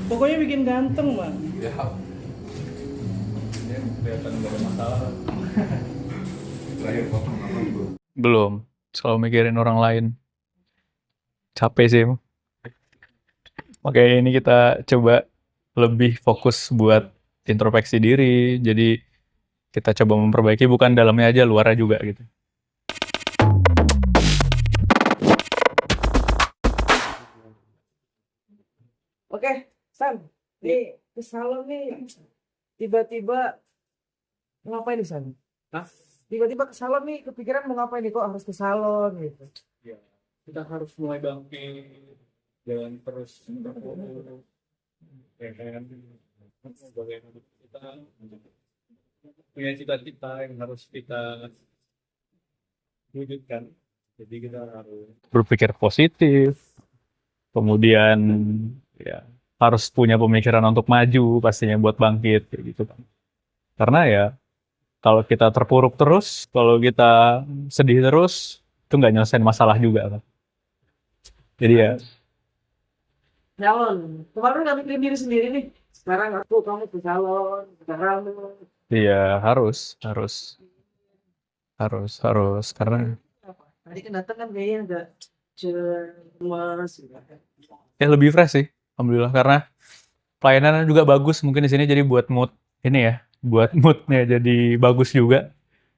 Pokoknya bikin ganteng, Bang. Ya, ini kelihatan gak ada masalah. Terakhir potong apa itu? Belum. Selalu mikirin orang lain. Capek sih. Makanya ini kita coba lebih fokus buat introspeksi diri. Jadi kita coba memperbaiki bukan dalamnya aja, luarnya juga gitu. Oke, San. Nih, ke salon nih. Tiba-tiba ngapain nih, San? Hah? Tiba-tiba ke salon nih, kepikiran mau ngapain nih? Kok harus ke salon gitu? Ya, kita harus mulai bangkit, jangan terus terpuruk. Ya kan, bagaimana kita punya cita-cita yang harus kita wujudkan. Jadi kita harus Berpikir positif. Kemudian ya harus punya pemikiran untuk maju pastinya buat bangkit kayak gitu kan. Karena ya kalau kita terpuruk terus, kalau kita sedih terus, itu nggak nyelesain masalah juga kan. Jadi ya Salon. Kemarin nggak mikirin diri sendiri nih. Sekarang kamu ke salon, sekarang ya harus karena apa? Tadi kan datang kan kayaknya agak cemas gitu. ya lebih fresh sih, alhamdulillah karena pelayanannya juga bagus mungkin di sini jadi buat mood ini ya, buat moodnya jadi bagus juga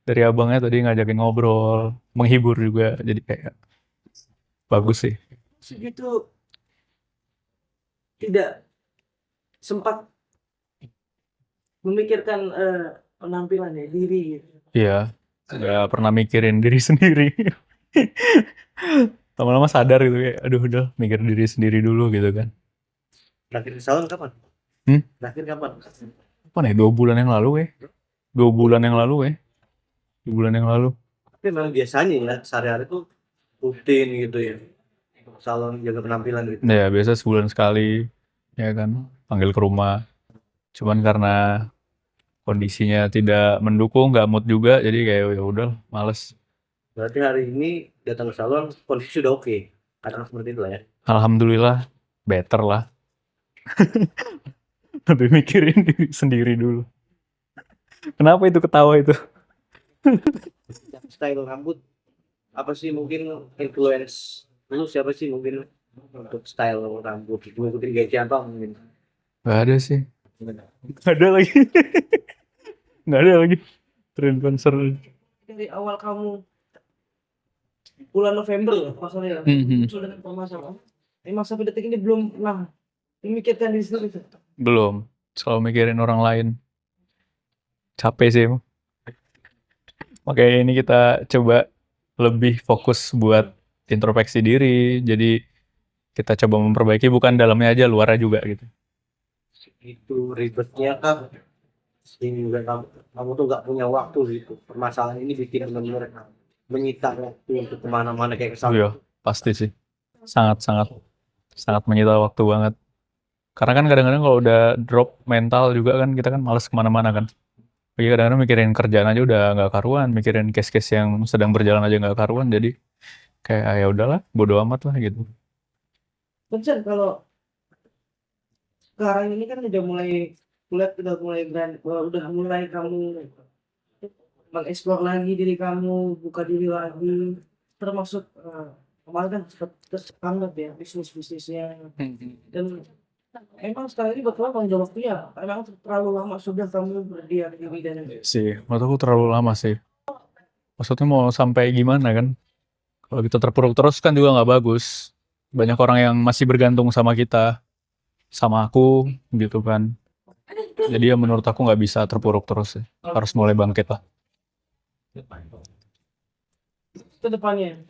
dari abangnya tadi ngajakin ngobrol, menghibur juga jadi kayak bagus sih. Segitu tidak sempat memikirkan penampilan ya diri gitu. Iya, nggak pernah mikirin diri sendiri. Lama-lama sadar gitu kayak, aduh udah mikir diri sendiri dulu gitu kan. Terakhir ke salon kapan? Hmm? Terakhir kapan? Apa nih, 2 bulan yang lalu ya? 2 bulan yang lalu ya? 2 bulan yang lalu. Tapi memang biasanya ya sehari-hari tuh rutin gitu ya. Salon jaga penampilan gitu. Ya biasa sebulan sekali, ya kan, panggil ke rumah. Cuman karena kondisinya tidak mendukung, nggak mood juga, jadi kayak ya udah, males. Berarti hari ini datang ke salon kondisi sudah oke. Karena seperti itu lah ya. Alhamdulillah, better lah. Lebih mikirin diri sendiri dulu. Kenapa itu ketawa itu? Style rambut apa sih mungkin influence lu siapa sih mungkin untuk style rambut mengikuti gaya siapa mungkin? Nggak ada sih. Nggak ada lagi. Nggak ada lagi. Tren konser. Dari awal kamu bulan November ya masalahnya muncul dengan permasalahan. Emang sampai detik ini belum pernah memikirkan diri sendiri. Belum. Selalu mikirin orang lain. Capek sih. Makanya ini kita coba lebih fokus buat introspeksi diri. Jadi kita coba memperbaiki bukan dalamnya aja, luarnya juga gitu. Itu ribetnya kan sehingga kamu tuh nggak punya waktu gitu. Permasalahan ini bikin benar-benar menyita waktu untuk kemana-mana kayak ke salon. Iya, pasti sih. Sangat menyita waktu banget. Karena kan kadang-kadang kalau udah drop mental juga kan kita kan malas kemana-mana kan. Jadi kadang-kadang mikirin kerjaan aja udah nggak karuan, mikirin case-case yang sedang berjalan aja nggak karuan. Jadi kayak ya udahlah, bodo amat lah gitu. Concern kalau sekarang ini kan udah mulai kulihat udah mulai kamu mengeksplor lagi diri kamu, buka diri lagi, termasuk kemarin kan sempat terhambat ya bisnisnya dan emang sekarang ini betul bang jawab waktunya emang terlalu lama sudah kamu berdiam diri dan Sih, menurut aku terlalu lama sih. Maksudnya mau sampai gimana kan? Kalau kita terpuruk terus kan juga nggak bagus. Banyak orang yang masih bergantung sama kita, sama aku gitu kan. Jadi ya menurut aku nggak bisa terpuruk terus sih. Harus mulai bangkit lah. ke depannya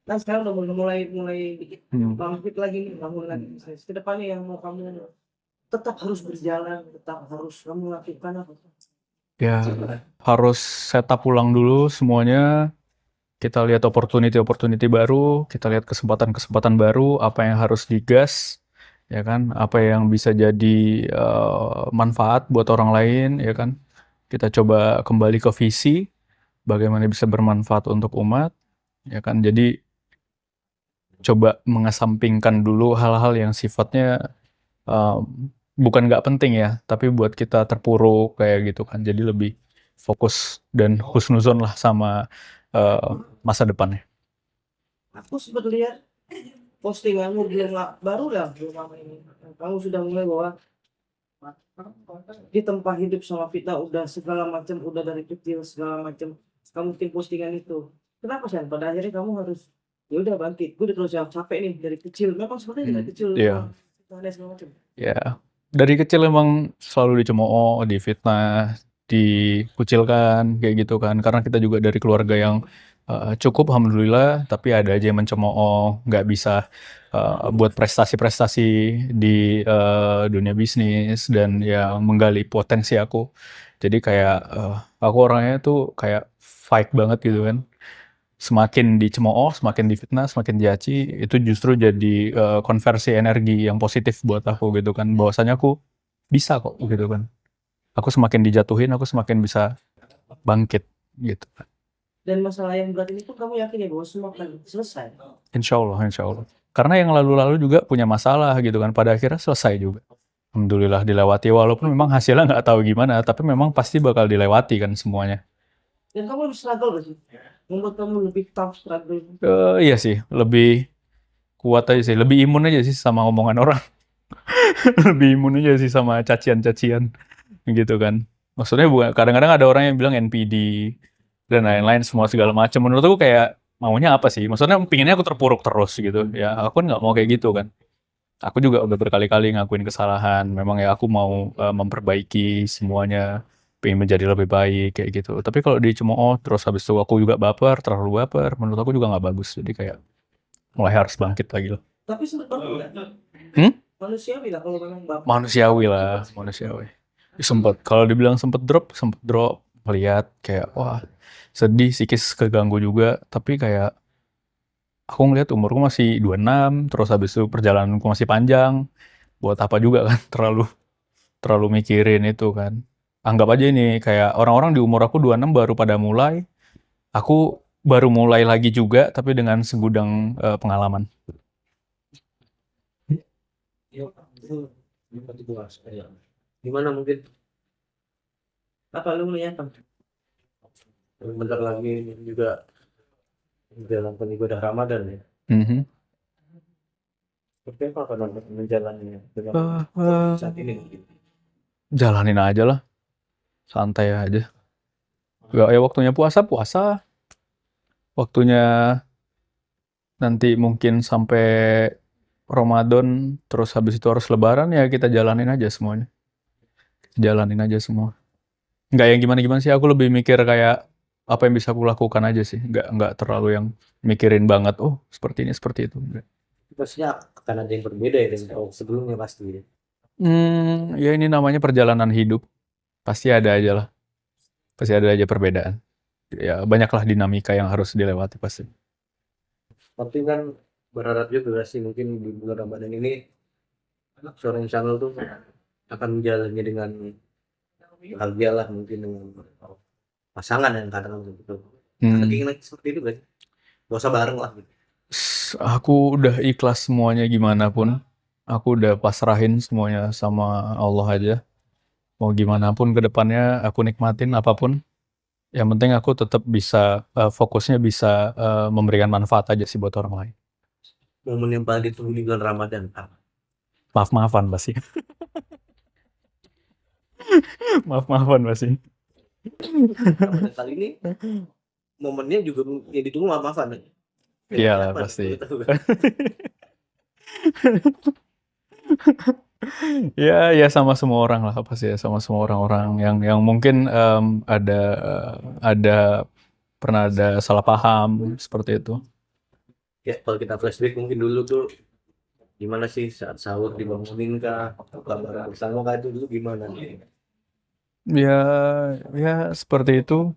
kan sekarang udah mulai dikit bangkit lagi nih bangun lagi bisnis ke depannya yang mau kamu tetap harus berjalan tetap harus kamu lakukan apa Ya harus setup ulang dulu semuanya. Kita lihat opportunity baru, kita lihat kesempatan baru, apa yang harus digas, ya kan? Apa yang bisa jadi manfaat buat orang lain, ya kan? Kita coba kembali ke visi, bagaimana bisa bermanfaat untuk umat, ya kan? Jadi coba mengesampingkan dulu hal-hal yang sifatnya bukan nggak penting ya, tapi buat kita terpuruk kayak gitu kan. Jadi lebih fokus dan husnuzon lah sama masa depannya. Aku sempat lihat postinganmu baru lah belum lama ini. Kamu sudah mulai bahwa di tempat hidup sama fitnah udah segala macam, udah dari kecil segala macam. Kamu tim postingan itu. Kenapa sih? Pada akhirnya kamu harus ya udah bangkit. Gue udah terus capek nih dari kecil. Memang sebenarnya dari kecil. Iya. Fitnah segala macam. Ya, dari kecil emang selalu dicemooh, difitnah, dikucilkan kayak gitu kan. Karena kita juga dari keluarga yang cukup alhamdulillah, tapi ada aja yang mencemooh, nggak bisa buat prestasi-prestasi di dunia bisnis dan ya menggali potensi aku. Jadi kayak aku orangnya tuh kayak fight banget gitu kan. Semakin dicemooh, semakin difitnah, semakin dicaci, itu justru jadi konversi energi yang positif buat aku gitu kan. Bahwasanya aku bisa kok gitu kan. Aku semakin dijatuhin, aku semakin bisa bangkit gitu. Dan masalah yang berat ini pun kamu yakin ya bahwa semua akan selesai. Insya Allah, insya Allah. Karena yang lalu-lalu juga punya masalah gitu kan. Pada akhirnya selesai juga. Alhamdulillah dilewati. Walaupun memang hasilnya nggak tahu gimana, tapi memang pasti bakal dilewati kan semuanya. Dan kamu harus struggle gak sih? Membuat kamu lebih tough struggle. Iya sih, lebih kuat aja sih, lebih imun aja sih sama omongan orang. Lebih imun aja sih sama cacian-cacian gitu kan. Maksudnya bukan, kadang-kadang ada orang yang bilang NPD dan lain-lain semua segala macam. Menurut aku kayak maunya apa sih? Maksudnya pinginnya aku terpuruk terus gitu. Ya aku kan nggak mau kayak gitu kan. Aku juga udah berkali-kali ngakuin kesalahan. Memang ya aku mau memperbaiki semuanya, pengen menjadi lebih baik kayak gitu. Tapi kalau dicemooh terus habis itu aku juga baper, terlalu baper, menurut aku juga nggak bagus. Jadi kayak mulai harus bangkit lagi loh. Tapi sempat baper nggak? Manusiawi lah kalau memang baper. Manusiawi lah, manusiawi. Sempet, kalau dibilang sempet drop, melihat kayak wah sedih, psikis keganggu juga. Tapi kayak aku ngeliat umurku masih 26, terus habis itu perjalananku masih panjang. Buat apa juga kan, terlalu mikirin itu kan. Anggap aja ini kayak orang-orang di umur aku 26 baru pada mulai. Aku baru mulai lagi juga, tapi dengan segudang pengalaman. Ya, itu jelas. Ya. Gimana mungkin Apa lu melihat? bentar lagi juga menjalankan ibadah Ramadan ya. Seperti apa kan menjalaninya dengan saat ini? Jalanin aja lah, santai aja. Ya waktunya puasa, waktunya nanti mungkin sampai Ramadan, terus habis itu harus Lebaran ya kita jalanin aja semuanya. Jalanin aja semua. Nggak yang gimana-gimana sih, aku lebih mikir kayak apa yang bisa aku lakukan aja sih. Nggak terlalu yang mikirin banget, oh seperti ini, seperti itu. Nggak. Pastinya akan ada yang berbeda ya dengan sebelumnya pasti. Ya ini namanya perjalanan hidup. Pasti ada aja lah. Pasti ada aja perbedaan. Ya banyaklah dinamika yang harus dilewati pasti. Tapi kan berharap juga sih mungkin di bulan Ramadan ini seorang channel tuh akan menjalani dengan bahagia lah, mungkin dengan pasangan yang kadang gitu. Ada keinginan seperti itu guys. Gak usah bareng lah gitu. Aku udah ikhlas semuanya gimana pun. Aku udah pasrahin semuanya sama Allah aja. Mau gimana pun ke depannya aku nikmatin apapun. Yang penting aku tetap bisa fokusnya bisa memberikan manfaat aja sih buat orang lain. Momen yang paling ditunggu di bulan Ramadan apa? Maaf-maafan pasti. Maaf-maafan pasti. Ramadan kali ini momennya juga yang ditunggu maaf-maafan. Iya lah pasti. Ya sama semua orang lah pasti ya, sama semua orang-orang yang mungkin ada pernah ada salah paham seperti itu. Ya kalau kita flashback mungkin dulu tuh gimana sih saat sahur dibangunin kah, buka bareng bersama kah, itu dulu gimana? Ya seperti itu.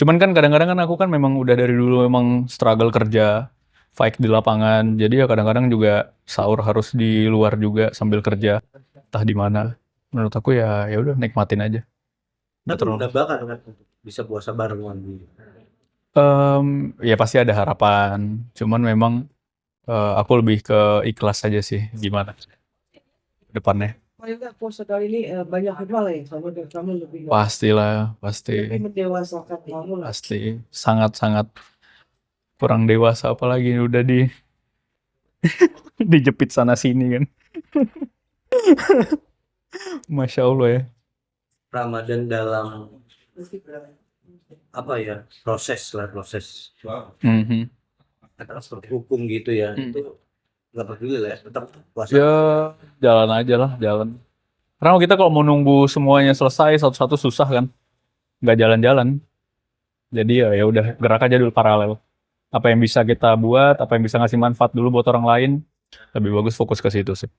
Cuman kan kadang-kadang kan aku kan memang udah dari dulu memang struggle kerja, fight di lapangan. Jadi ya kadang-kadang juga sahur harus di luar juga sambil kerja, entah di mana. Menurut aku ya udah nikmatin aja. Tapi udah bahkan kan bisa puasa bareng lagi. Ya pasti ada harapan. Cuman memang Aku lebih ke ikhlas aja sih, gimana ke depannya. Paling nggak puasa kali ini banyak hikmah lah ya sama dari kamu lebih Pastilah, lebih pasti, mendewasakan kamu lah. pasti. Sangat-sangat kurang dewasa apalagi udah dijepit sana sini kan. Masya Allah ya. Ramadan dalam apa ya, proses Mhm. seperti hukum gitu ya, Hmm. itu nggak peduli lah ya, tetap puasa. Ya, jalan aja lah, jalan. Karena kita kalau mau nunggu semuanya selesai satu-satu susah kan, nggak jalan-jalan. Jadi ya udah gerak aja dulu paralel. Apa yang bisa kita buat, apa yang bisa ngasih manfaat dulu buat orang lain, lebih bagus fokus ke situ sih.